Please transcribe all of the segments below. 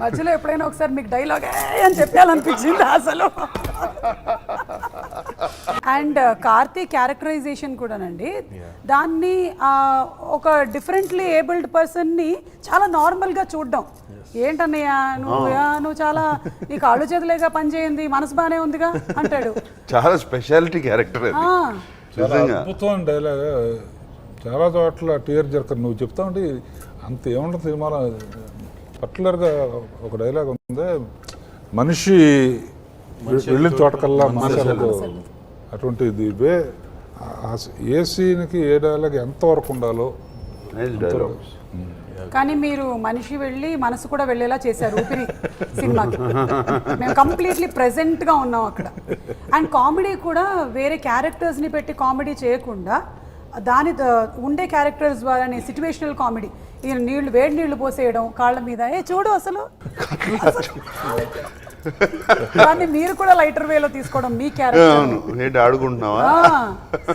మధ్యలో ఎప్పుడైనా ఒకసారి మీకు డైలాగ్ అని చెప్పాలనిపించింది అసలు. అండ్ కార్తీ క్యారెక్టరైజేషన్ కూడానండి, దాన్ని ఒక డిఫరెంట్లీ ఏబుల్డ్ పర్సన్ని చాలా నార్మల్గా చూడడం. ఏంటన్నయ్య నువ్వు చాలా నీ కాళ్ళు చేతులేగా పనిచేయింది, మనసు బాగానే ఉందిగా అంటాడు. చాలా స్పెషాలిటీ క్యారెక్టర్ అద్భుతం డైలాగ్. చాలా చోట్ల టీఆర్ జర్కర్ నువ్వు చెప్తా ఉంటే అంత ఏముంటుంది సినిమాలో. పర్టికులర్గా ఒక డైలాగ్ ఉంది, మనిషి వెళ్ళిన చోటకల్లా మనసు, అటువంటిది ఏ సీన్కి ఏ డైలాగ్ ఎంతవరకు ఉండాలో. కానీ మీరు మనిషి వెళ్ళి మనసు కూడా వెళ్ళేలా చేశారు ఊపిరి సినిమాకి. మేము కంప్లీట్లీ ప్రెజెంట్గా ఉన్నాం అక్కడ. అండ్ కామెడీ కూడా వేరే క్యారెక్టర్స్ని పెట్టి కామెడీ చేయకుండా దాని ఉండే క్యారెక్టర్స్ ద్వారానే సిచ్యువేషనల్ కామెడీ. ఈయన వేడి నీళ్లు పోసేయడం కాళ్ళ మీద, చూడు అసలు దాన్ని మీరు కూడా లైటర్ వేలో తీసుకోవడం మీ క్యారెక్టర్ ఆడుకుంటున్నావా.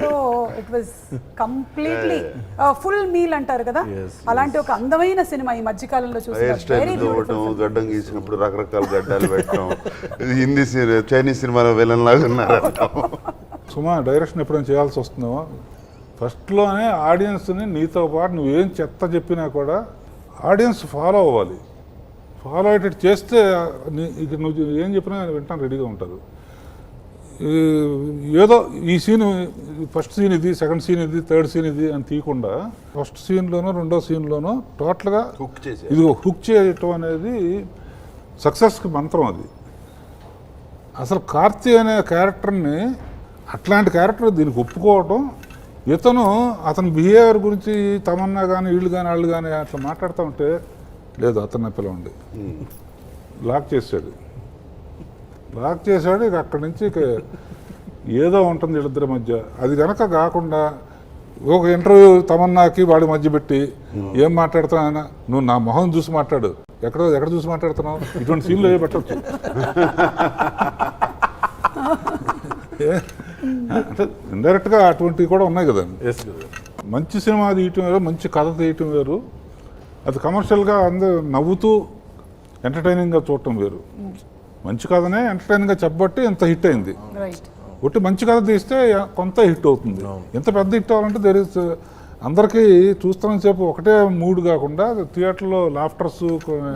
So it was completely full meal అంటారు కదా, అలాంటి ఒక అందమైన సినిమా ఈ మధ్యకాలంలో చూసాం. గడ్డం గీసినప్పుడు రకరకాల గడ్డాలు పెట్టడం, హిందీ చైనీస్ సినిమాలో విలన్ లాగా ఉన్నారు. సుమా డైరెక్షన్ ఎప్పుడైనా చేయాల్సి వస్తుందో ఫస్ట్లోనే ఆడియన్స్ని నీతో పాటు నువ్వేం చెత్త చెప్పినా కూడా ఆడియన్స్ ఫాలో అవ్వాలి. ఫాలో అయ్యేటట్టు చేస్తే ఇక నువ్వు ఏం చెప్పినా వింటాను రెడీగా ఉంటారు. ఏదో ఈ సీన్ ఫస్ట్ సీన్ ఇది, సెకండ్ సీన్ ఇది, థర్డ్ సీన్ ఇది అని తీయకుండా ఫస్ట్ సీన్లోనో రెండో సీన్లోనో టోటల్గా ఇది హుక్ చేయటం అనేది సక్సెస్కి మంత్రం. అది అసలు కార్తీ అనే క్యారెక్టర్ని, అట్లాంటి క్యారెక్టర్ దీనికి ఒప్పుకోవటం, అతని బిహేవియర్ గురించి తమన్నా కానీ వీళ్ళు కానీ వాళ్ళు కానీ అట్లా మాట్లాడుతూ ఉంటే లేదు అతన్ని పిలవండి, లాక్ చేశాడు. ఇక అక్కడి నుంచి ఇక ఏదో ఉంటుంది వీళ్ళిద్దరి మధ్య. అది కనుక కాకుండా ఒక ఇంటర్వ్యూ తమన్నాకి వాడి మధ్య పెట్టి ఏం మాట్లాడుతున్నావు ఆయన, నువ్వు నా మొహం చూసి మాట్లాడు, ఎక్కడ చూసి మాట్లాడుతున్నావు, ఇటువంటి సీన్లు ఏ పెట్టచ్చు. అంటే ఇండైరెక్ట్గా అటువంటివి కూడా ఉన్నాయి కదా. మంచి సినిమా తీయటం వేరు, మంచి కథ తీయటం వేరు. అది కమర్షియల్గా అందరూ నవ్వుతూ ఎంటర్టైనింగ్గా చూడటం వేరు. మంచి కథనే ఎంటర్టైనింగ్గా చెప్పబట్టి ఎంత హిట్ అయింది. ఒకటి మంచి కథ తీస్తే కొంత హిట్ అవుతుంది. ఎంత పెద్ద హిట్ అవ్వాలంటే దేర్ ఇస్ అందరికీ చూస్తున్న సేపు ఒకటే మూడ్ కాకుండా థియేటర్లో లాఫ్టర్స్,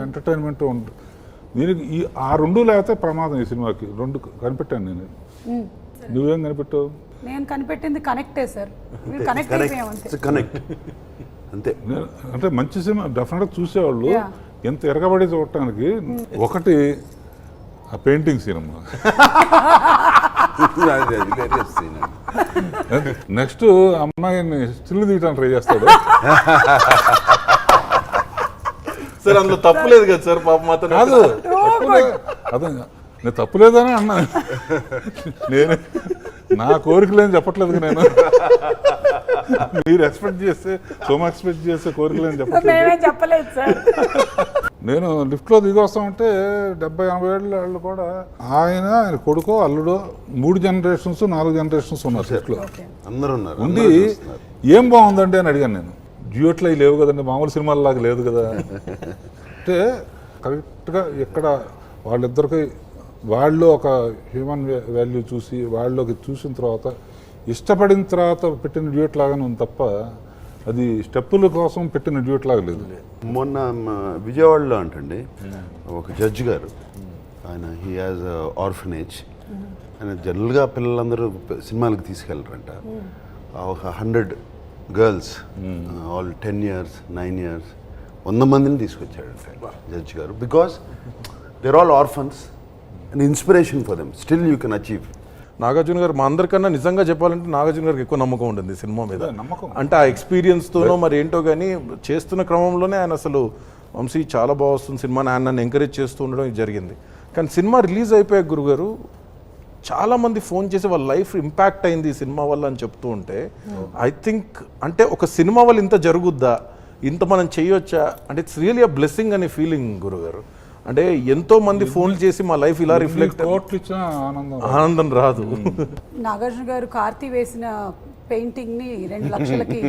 ఎంటర్టైన్మెంట్ ఉంటుంది. దీనికి ఆ రెండు లేకపోతే ప్రమాదం ఈ సినిమాకి. రెండు కనిపెట్టాను నేను. నువ్వేం కనిపెట్టావు? నేను కనిపెట్టింది కనెక్టే సార్. కనెక్ట్ అంతే. అంటే మంచి సినిమా డెఫినెట్గా చూసేవాళ్ళు ఎంత ఎరగబడి చూడటానికి. ఒకటి ఆ పెయింటింగ్ సినిమా, నెక్స్ట్ అమ్మాయిని స్టిల్ తీయడానికి ట్రై చేస్తాడు సార్. అందులో తప్పులేదు కదా సార్, పాప మాత్రం కాదు. అదే నేను తప్పులేదని అన్నా. నేను నా కోరికలేని చెప్పట్లేదు. నేను మీరు ఎక్స్పెక్ట్ చేస్తే కోరికలేని చెప్పలేదు సార్. నేను లిఫ్ట్లో దిగి వస్తామంటే 70-80 ఏళ్ళ వాళ్ళు కూడా ఆయన కొడుకో అల్లుడో 3 జనరేషన్స్ 4 జనరేషన్స్ ఉన్నారు సెట్లో. అందరూ ఉన్నారు. ఉండి ఏం బాగుందండి అని అడిగాను నేను. జియోట్లో అవి లేవు కదండి, మామూలు సినిమాలలాగా లేదు కదా అంటే కరెక్ట్గా ఎక్కడ వాళ్ళిద్దరికి వాళ్ళు ఒక హ్యూమన్ వాల్యూ చూసి వాళ్ళకి చూసిన తర్వాత ఇష్టపడిన తర్వాత పెట్టిన డ్యూట్ లాగానే ఉంది తప్ప అది స్టెప్పుల కోసం పెట్టిన డ్యూట్ లాగా లేదు. మొన్న విజయవాడలో అంటండి ఒక జడ్జి గారు, ఆయన హీ హాజ్ ఆర్ఫనేజ్. ఆయన జనరల్గా పిల్లలందరూ సినిమాలకు తీసుకెళ్ళరంట. ఒక 100 గర్ల్స్ ఆల్ 10 years 9 years 100 మందిని తీసుకొచ్చాడు జడ్జి గారు. Because they're all orphans and inspiration for them. Still you can achieve. Nagarjuna గారు మా అందరికన్నా నిజంగా చెప్పాలంటే నాగార్జున గారికి ఎక్కువ నమ్మకం ఉంటుంది సినిమా మీద. అంటే ఆ ఎక్స్పీరియన్స్తోనో మరి ఏంటో కానీ చేస్తున్న క్రమంలోనే ఆయన అసలు వంశీ చాలా బాగా వస్తుంది సినిమా, ఆయన నన్ను ఎంకరేజ్ చేస్తూ ఉండడం జరిగింది. కానీ సినిమా రిలీజ్ అయిపోయాక గురుగారు చాలామంది ఫోన్ చేసి వాళ్ళ లైఫ్ ఇంపాక్ట్ అయింది ఈ సినిమా వల్ల అని చెప్తూ ఉంటే ఐ థింక్ అంటే ఒక సినిమా వల్ల ఇంత జరుగుద్దా, ఇంత మనం చేయొచ్చా అంటే ఇట్స్ రియల్లీ అ బ్లెస్సింగ్ అనే ఫీలింగ్ గురుగారు. అంటే ఎంతో మంది ఫోన్లు చేసి మా లైఫ్ ఇలా రిఫ్లెక్ట్, ఆనందం రాదు. నాగార్జున గారు కార్తీ వేసిన పెయింటింగ్ ని 2 లక్షలకి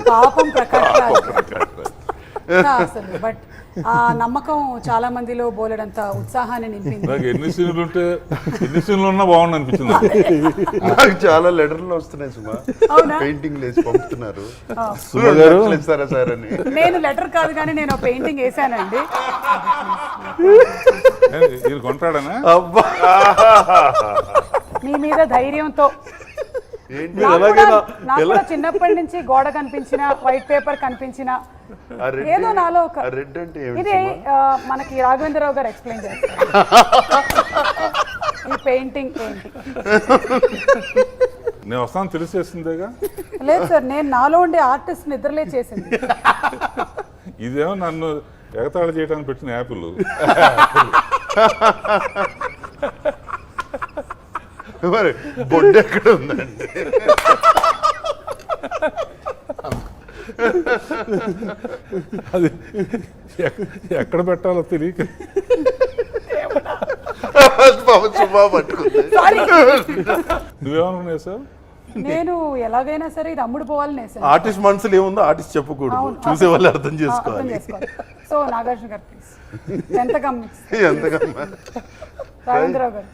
పాపం ప్రకాష్ రాజ్ అసలు. బట్ ఆ నమ్మకం చాలా మందిలో బోలెడంత ఉత్సాహాన్ని నింపింది. నాకు ఎన్ని సీన్లు ఉన్నా బాగుంది అనిపించింది. నాకు చాలా లెటర్లు వస్తున్నాయి సుమా, అవునా? పెయింటింగ్ వేసి పంపుతున్నారు. సుమ గారు ఇస్తారా సార్ అని. నేను లెటర్ కాదు కానీ నేను పెయింటింగ్ వేసానండి. ఇది కొంటాడనా? అబ్బా మీ మీద ధైర్యంతో. ఏంటి నాకు కూడా చిన్నప్పటి నుంచి గోడ కనిపించిన, వైట్ పేపర్ కనిపించిన ఆ రెడ్ ఏదో నాలో ఒక ఆ రెడ్ అంటే ఏమిటి ఇది మనకి రాఘవేంద్రరావు గారు ఎక్స్ప్లెయిన్ చేస్తారు ఈ పెయింటింగ్ ఏంటి. నేను వస్తాను తెలిసేసిందేగా. లేదు సార్, నేను నాలో ఉండే ఆర్టిస్ట్ నిద్రలే చేసింది. ఇదేమో నన్ను ఎగతాళి చేయడానికి పెట్టిన యాపిల్. మరి బొడ్డు ఎక్కడ ఉందండి? అది ఎక్కడ పెట్టాలో తెలియక సుమా పట్టుకుంది. నువ్వేమనుకున్నావు సార్? నేను ఎలాగైనా సరే ఇది అమ్ముడు పోవాలని వేసాను. ఆర్టిస్ట్ మనసులో ఏముందో ఆర్టిస్ట్ చెప్పకూడదు, అవును. చూసే వాళ్ళు అర్థం అర్థం చేసుకోవాలి. చేసుకోవాలి. సో నాగార్జున గారు ప్లీజ్. ఎంత ఎంతకమ్మా రాఘవేంద్రరావు గారు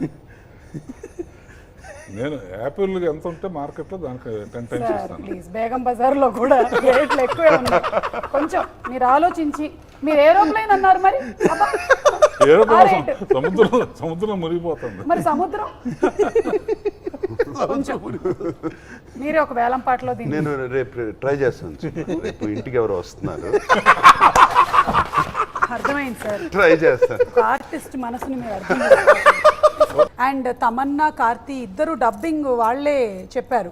నేను యాపిల్ ఎంత ఉంటే మార్కెట్లో దానికి 10 times సార్ ఇస్తాను. ప్లీజ్. బేగం బజార్లో కూడా రేట్లు ఎక్కువే ఉన్నాయి. కొంచెం మీరు ఆలోచించి. మీరు ఏరోప్లేన్ అన్నారు మరి. అబ్బా. ఆ రేటు. సముద్రం మునిగిపోతుంది. మరి సముద్రం కొంచెం మీరే ఒక వేలం పాటలో దీన్ని. నేను రేపు ట్రై చేస్తాను సుమా. రేపు ఇంటికి ఎవరు వస్తున్నారు, అర్థమైంది సార్. ట్రై చేస్తాను. ఒక ఆర్టిస్ట్ మనసుని మీరు అర్థం చేసుకోవాలి. అండ్ తమన్నా, కార్తీ ఇద్దరు డబ్బింగ్ వాళ్ళే చెప్పారు.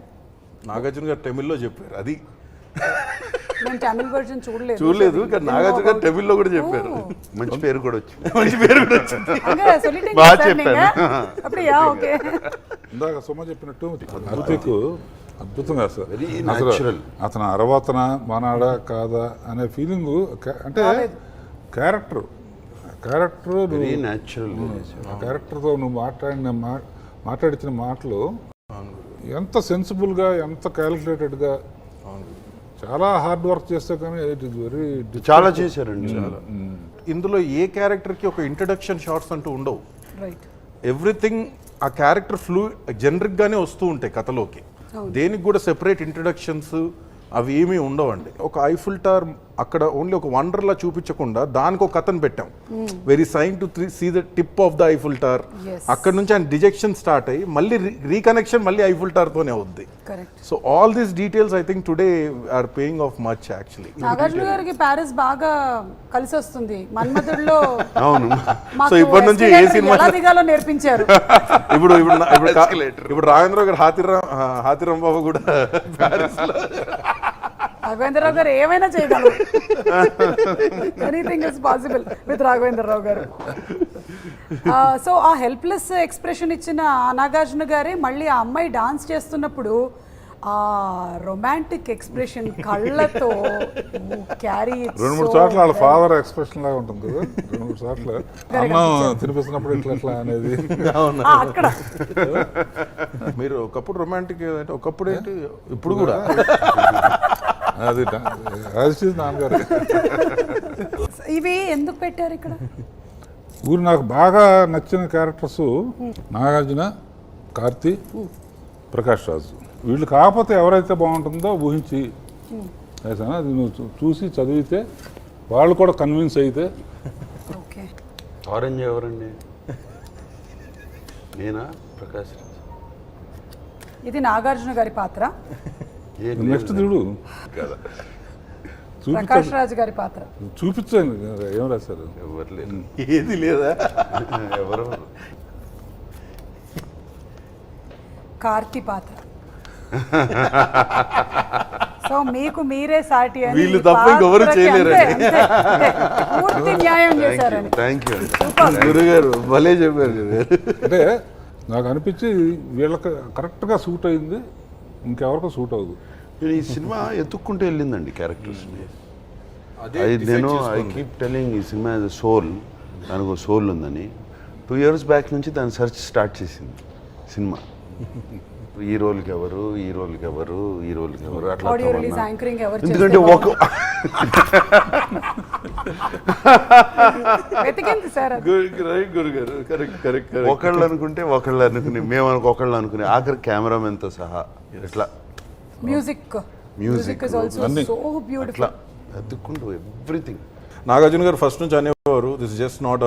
నాగార్జున గారు తమిళ్లో చెప్పారు. అది నేను తమిళ వర్జన్ చూడలేదు, కానీ నాగార్జున గారు తమిళ్లో కూడా చెప్పారు. మంచి పేరు కూడా వచ్చింది. మంచి పేరు కూడా వచ్చింది. బాగా చెప్పాను. அப்படியா? ఓకే. ఇందాక సుమ చెప్పినట్టు కార్తీక్ అద్భుతంగా సార్. Very అసలు natural. అతను అరవతన మనడా కాదా అనే ఫీలింగ్ అంటే క్యారెక్టర్ వెరీ న్యాచురల్. ఆ క్యారెక్టర్తో నువ్వు మాట్లాడించిన మాటలు ఎంత సెన్సిబుల్గా, ఎంత క్యాలిక్యులేటెడ్గా, చాలా హార్డ్ వర్క్ చేస్తే కానీ ఇట్ ఇస్ వెరీ చాలా చేశారండి. ఇందులో ఏ క్యారెక్టర్కి ఒక ఇంట్రడక్షన్ షార్ట్స్ అంటూ ఉండవు. రైట్. ఎవ్రీథింగ్ ఆ క్యారెక్టర్ జనరిక్ గానే వస్తూ ఉంటాయి కథలోకి. దేనికి కూడా సెపరేట్ ఇంట్రడక్షన్స్ అవి ఏమీ ఉండవండి. ఒక ఐఫిల్ టవర్ అక్కడ ఓన్లీ ఒక వండర్లా చూపించకుండా దానికి ఒక కథను పెట్టాం. Very sign to see the tip of the Eiffel Tower. అక్కడ నుంచి ఆయన డిజెక్షన్ స్టార్ట్ అయ్యి మళ్ళీ రీకనెక్షన్ మళ్ళీ ఐఫిల్ టవర్ తోనే అవుద్ది. Correct. So all these details I think today are paying off much actually. Nagarjuna గారికి ప్యారిస్ బాగా కలిసి వస్తుంది. మన్మధుడిలో అవును. మాకు సో ఇప్పటి నుంచి ఏ escalator సినిమా ఎలా దిగాలో నేర్పించారు. ఇప్పుడు రాఘవేంద్ర గారు హాతిరామ్ బాబు కూడా ప్యారిస్ లో. రాఘవేంద్రరావు గారు ఏమైనా చేయగలరు. Anything is possible with Raghavendra Rao గారు. సో ఆ హెల్ప్లెస్ ఎక్స్ప్రెషన్ ఇచ్చిన నాగార్జున గారే మళ్ళీ ఆ అమ్మాయి డాన్స్ చేస్తున్నప్పుడు ఆ రొమాంటిక్ ఎక్స్ప్రెషన్ కళ్ళతో క్యారీ. 2-3 చోట్ల వాళ్ళ ఫాదర్ ఎక్స్ప్రెషన్ లాగా ఉంటుంది కదా. 2-3 చోట్ల అన్నం తినిపిస్తున్నప్పుడు ఇట్లా అనేది. అక్కడ మీరు ఒకప్పుడు రొమాంటిక్ అంటే ఒకప్పుడు ఏంటి ఇప్పుడు కూడా అది నాన్నగారు. ఇవి ఎందుకు పెట్టారు ఇక్కడ? ఊరు నాకు బాగా నచ్చిన క్యారెక్టర్స్ నాగార్జున, కార్తీ, ప్రకాష్ రాజు. వీళ్ళు కాకపోతే ఎవరైతే బాగుంటుందో ఊహించి వేసాను. అది నువ్వు చూసి చదివితే వాళ్ళు కూడా కన్విన్స్ అయితే. ఓకే. ఆరెంజ్ ఎవరండి? నేనా? ప్రకాష్ రాజ్. ఇది నాగార్జున గారి పాత్ర. నెక్స్ట్ చూడు కదా, ప్రకాష్ రాజ్ గారి పాత్ర చూపించాను. ఏం రాశారు? ఎవరు లేరు. ఏది లేదా. ఎవరు? కార్తీ పాత్ర. సో మీకు మీరే సాటి అని వీళ్ళు తప్ప ఇంకెవరు చేయలేరండి. అంతే, అంతే. పూర్తి న్యాయం చేశారని. Thank you. గురుగారు భలే చెప్పారు. అంటే నాకు అనిపించి వీళ్ళకి కరెక్ట్గా సూట్ అయింది, ఇంకెవరికో సూట్ అవ్వదు. ఈ సినిమా ఎత్తుక్కుంటూ వెళ్ళిందండి క్యారెక్టర్స్ని. నేను ఐ కీప్ టెలింగ్ ఈ సినిమా యాజ్ సోల్, దానికి ఒక సోల్ ఉందని. 2 years బ్యాక్ నుంచి దాని సెర్చ్ స్టార్ట్ చేసింది సినిమా. ఈ రోల్కి ఎవరు ఈ రోల్కి ఎవరు ఈ రోల్కి ఎవరు అట్లా ఆడియో అట్లా రిలీజ్ ఉన్నా. యాంకరింగ్ ఎవరు ఎందుకంటే చేస్తే ఒక వెతికింది సార్ అది. గురుగారు కరెక్ట్ ఒకళ్ళు అనుకుంటే ఒకళ్ళు అనుకుని మేము ఒకళ్ళు అనుకుని ఆఖరి కెమెరామెన్తో సహా ఇట్లా మ్యూజిక్ మ్యూజిక్ ఇస్ ఆల్సో అన్ని. సో అట్లా బ్యూటిఫుల్. ఎత్తుకుంటూ ఎవ్రీథింగ్. నాగార్జున గారు ఫస్ట్ నుంచి అనేవారు this just not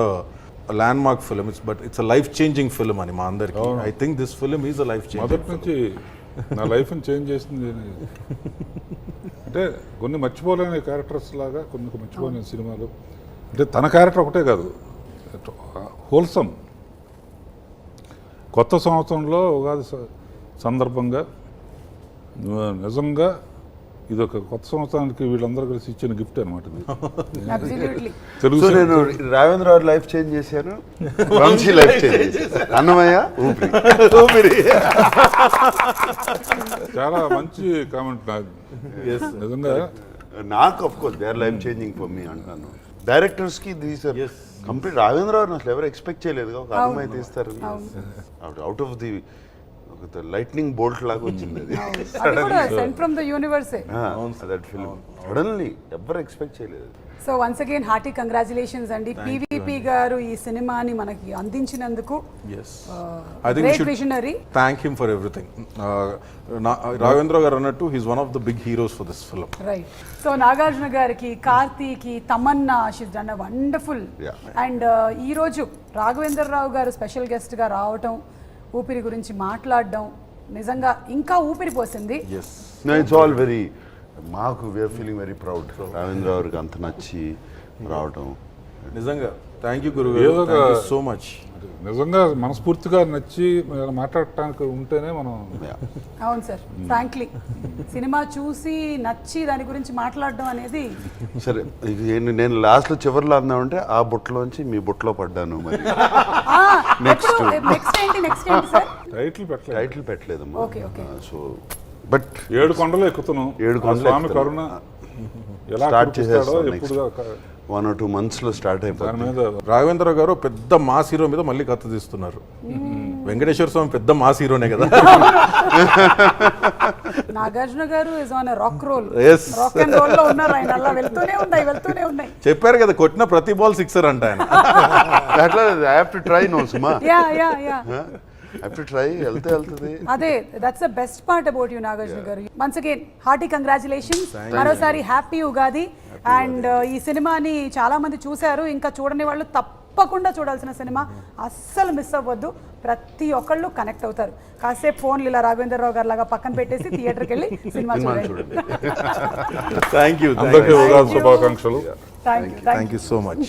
land mark film it's life changing film అని మా అందరికి. I think this film is a life మొదటి చేంజింగ్. నుంచి నా లైఫ్ని చేంజ్ చేసింది అంటే కొన్ని మర్చిపోలేని క్యారెక్టర్స్ లాగా కొన్ని మర్చిపోలేని సినిమాలు. అంటే తన క్యారెక్టర్ ఒకటే కాదు, హోల్సమ్. కొత్త సంవత్సరంలో ఉగాది సందర్భంగా నిజంగా ఇది ఒక కొత్త సంవత్సరానికి వీళ్ళందరూ కలిసి ఇచ్చిన గిఫ్ట్ అనమాట ఇది. అబ్సల్యూట్లీ. తెలుగు సో నేను రావేంద్ర లైఫ్ చేంజ్ చేశాను, వంశీ లైఫ్ చేంజ్ చేశాను, అన్నమయ్య ఊపిరి. చాలా మంచి కామెంట్ నాకు నిజంగా. నాకు of course they are life changing for me అంటాను. డైరెక్టర్స్ కి దీస్ ఆర్ కంప్లీట్. రావేంద్ర అసలు ఎవరు ఎక్స్పెక్ట్ చేయలేదు ఒక అన్నమయ్య తీస్తారు. Out of the lightning bolt లాగా వచ్చింది అది. అది కూడా సెంట్ ఫ్రమ్ ద యూనివర్సే. దట్ ఫిల్మ్ సడన్లీ ఎవరు ఎక్స్పెక్ట్ చేయలేదు. So once again hearty congratulations అండి. పివిపి గారు ఈ సినిమాని మనకి అందించినందుకు. I think we great should visionary. thank him for everything. Raghavendra గారు అన్నట్టు he's one of the big heroes for this film. Right. So Nagarjuna గారికి, కార్తీకి, Tamannaah, she's done wonderful. Yeah. And ఈ రోజు రాఘవేంద్రరావు గారు స్పెషల్ గెస్ట్ గా రావటం, ఊపిరి గురించి మాట్లాడడం నిజంగా ఇంకా ఊపిరి పోసింది. ఇట్స్ ఆల్ వెరీ, మాకు we are feeling very proud. Ravendra గారికి అంత నచ్చి రావటం నిజంగా థ్యాంక్ యూ గురు ఏదో ఒక- గారు సో మచ్. నిజంగా మనస్ఫూర్తిగా నచ్చి మాట్లాడటానికి ఉంటేనే మనం. అవును సార్, ఫ్రాంక్లీ సినిమా చూసి నచ్చి దాని గురించి మాట్లాడడం అనేది. సరే నేను లాస్ట్లో చివరిలో అందామంటే ఆ బుట్టలోంచి మీ బుట్టలో పడ్డాను. మరి నెక్స్ట్ ఏంటి సార్? టైటిల్ పెట్టలేదు. టైటిల్ పెట్టలేదమ్మా. Okay, okay. సో బట్ 7 కొండలు ఎక్కుతున్నాం. 7 కొండలు స్వామి ఎక్కుతున్నాం. కరుణ ఎలా స్టార్ట్ కురిపిస్తాడో చేసేస్తాం ఎప్పుడు నెక్స్ట్ 1 or 2 months లో స్టార్ట్ దాని అయిపోతుంది. మీద రాఘవేంద్ర గారు పెద్ద మాస్ హీరో మీద మళ్ళీ కథ తీస్తున్నారు. వెంకటేశ్వర స్వామి పెద్ద మాస్ హీరోనే కదా. నాగార్జున గారు is on rock roll. Yes. Rock and roll లో ఉన్నారు ఆయన. అలా వెళ్తూనే ఉన్నాయి. చెప్పారు కదా కొట్టిన ప్రతి బాల్ సిక్సర్ అంట ఆయన. అట్లా I have to try no Suma. Yeah I have to try. వెళ్తే అదే that's the best part about you Nagarjuna గారు. Once again hearty congratulations. మరోసారి హ్యాపీ ఉగాది. అండ్ ఈ సినిమాని చాలా మంది చూశారు, ఇంకా చూడని వాళ్ళు తప్పకుండా చూడాల్సిన సినిమా, అస్సలు మిస్ అవ్వద్దు. ప్రతి ఒక్కళ్ళు కనెక్ట్ అవుతారు. కాసేపు ఫోన్లు ఇలా రాఘవేంద్రరావు గారు లాగా పక్కన పెట్టేసి థియేటర్కి వెళ్ళి సినిమా చూడండి. థ్యాంక్ యూ అందరికీ ఉగాది శుభాకాంక్షలు. Thank you thank you so much.